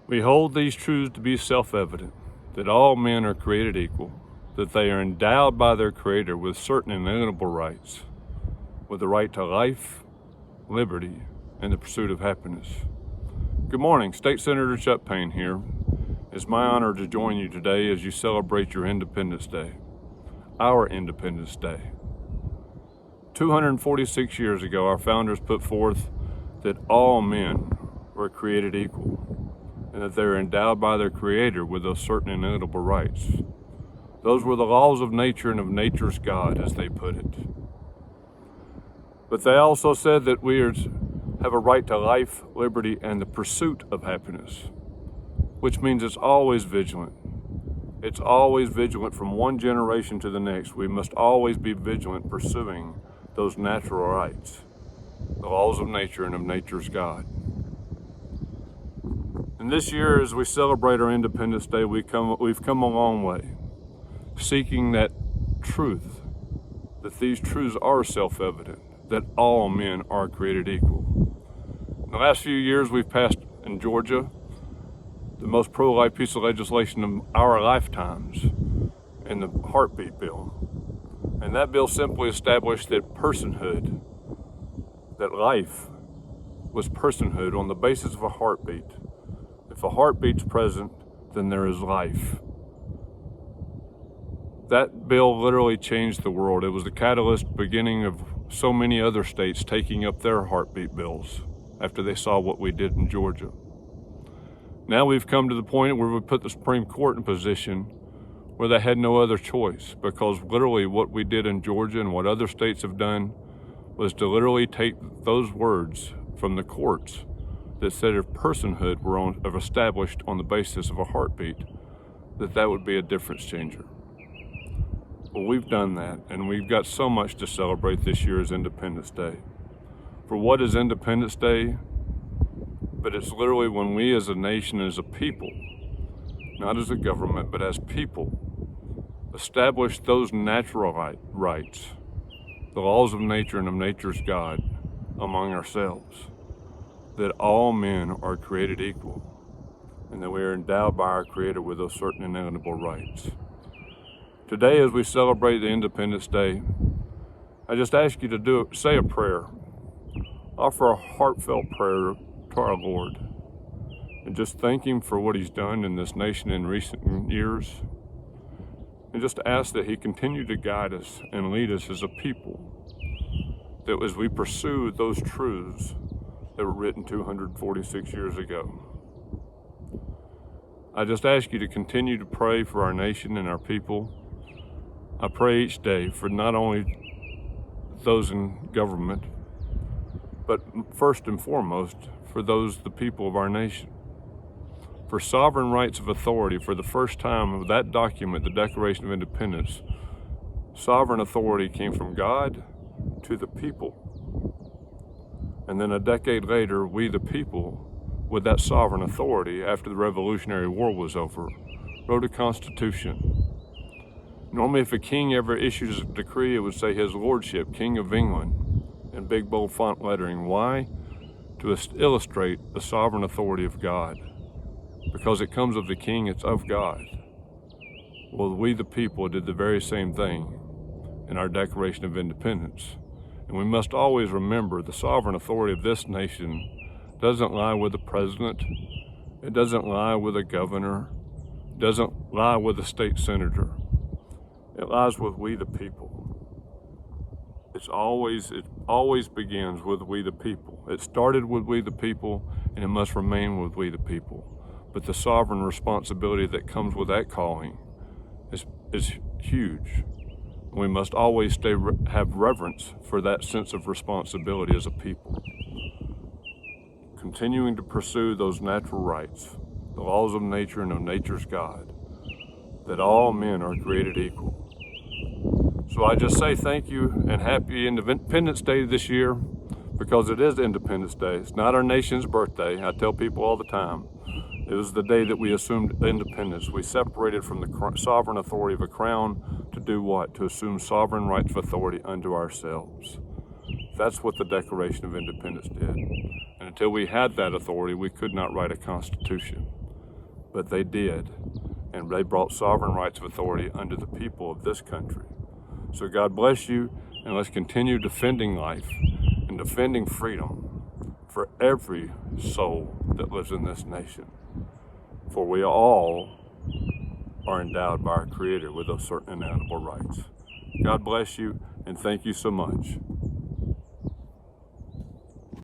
We hold these truths to be self-evident, that all men are created equal, that they are endowed by their Creator with certain inalienable rights, with the right to life, liberty, and the pursuit of happiness. Good morning, State Senator Chuck Payne here. It's my honor to join you today as you celebrate your Independence Day, our Independence Day. 246 years ago, our founders put forth that all men were created equal, and that they are endowed by their Creator with those certain inalienable rights. Those were the laws of nature and of nature's God, as they put it. But they also said that we have a right to life, liberty, and the pursuit of happiness, which means it's always vigilant. It's always vigilant from one generation to the next. We must always be vigilant pursuing those natural rights, the laws of nature and of nature's God. And this year, as we celebrate our Independence Day, we've come a long way, seeking that truth, that these truths are self-evident, that all men are created equal. In the last few years, we've passed in Georgia the most pro-life piece of legislation of our lifetimes in the heartbeat bill. And that bill simply established that personhood, that life was personhood on the basis of a heartbeat. If a heartbeat's present, then there is life. That bill literally changed the world. It was the catalyst beginning of so many other states taking up their heartbeat bills after they saw what we did in Georgia. Now we've come to the point where we put the Supreme Court in a position where they had no other choice, because literally what we did in Georgia and what other states have done was to literally take those words from the courts that said if personhood were established on the basis of a heartbeat, that would be a difference changer. Well, we've done that, and we've got so much to celebrate this year as Independence Day. For what is Independence Day? But it's literally when we as a nation, as a people, not as a government, but as people, establish those natural rights, the laws of nature and of nature's God among ourselves, that all men are created equal, and that we are endowed by our Creator with those certain inalienable rights. Today, as we celebrate the Independence Day, I just ask you to say a prayer. Offer a heartfelt prayer to our Lord, and just thank Him for what He's done in this nation in recent years, and just ask that He continue to guide us and lead us as a people, that as we pursue those truths that were written 246 years ago. I just ask you to continue to pray for our nation and our people. I pray each day for not only those in government, but first and foremost for the people of our nation. For sovereign rights of authority, for the first time of that document, the Declaration of Independence, sovereign authority came from God to the people. And then a decade later, we the people, with that sovereign authority after the Revolutionary War was over, wrote a constitution. Normally, if a king ever issues a decree, it would say His Lordship, King of England, in big bold font lettering. Why? To illustrate the sovereign authority of God. Because it comes of the king, it's of God. Well, we the people did the very same thing in our Declaration of Independence. And we must always remember the sovereign authority of this nation doesn't lie with the president. It doesn't lie with a governor. It doesn't lie with a state senator. It lies with we the people. It always begins with we the people. It started with we the people, and it must remain with we the people. But the sovereign responsibility that comes with that calling is huge. We must always have reverence for that sense of responsibility as a people. Continuing to pursue those natural rights, the laws of nature and of nature's God, that all men are created equal. So I just say thank you and happy Independence Day this year, because it is Independence Day. It's not our nation's birthday. I tell people all the time, it was the day that we assumed independence. We separated from the sovereign authority of a crown to do what? To assume sovereign rights of authority unto ourselves. That's what the Declaration of Independence did. And until we had that authority, we could not write a constitution. but they did. And they brought sovereign rights of authority under the people of this country. So God bless you, and let's continue defending life and defending freedom for every soul that lives in this nation. For we all are endowed by our Creator with those certain inalienable rights. God bless you, and thank you so much.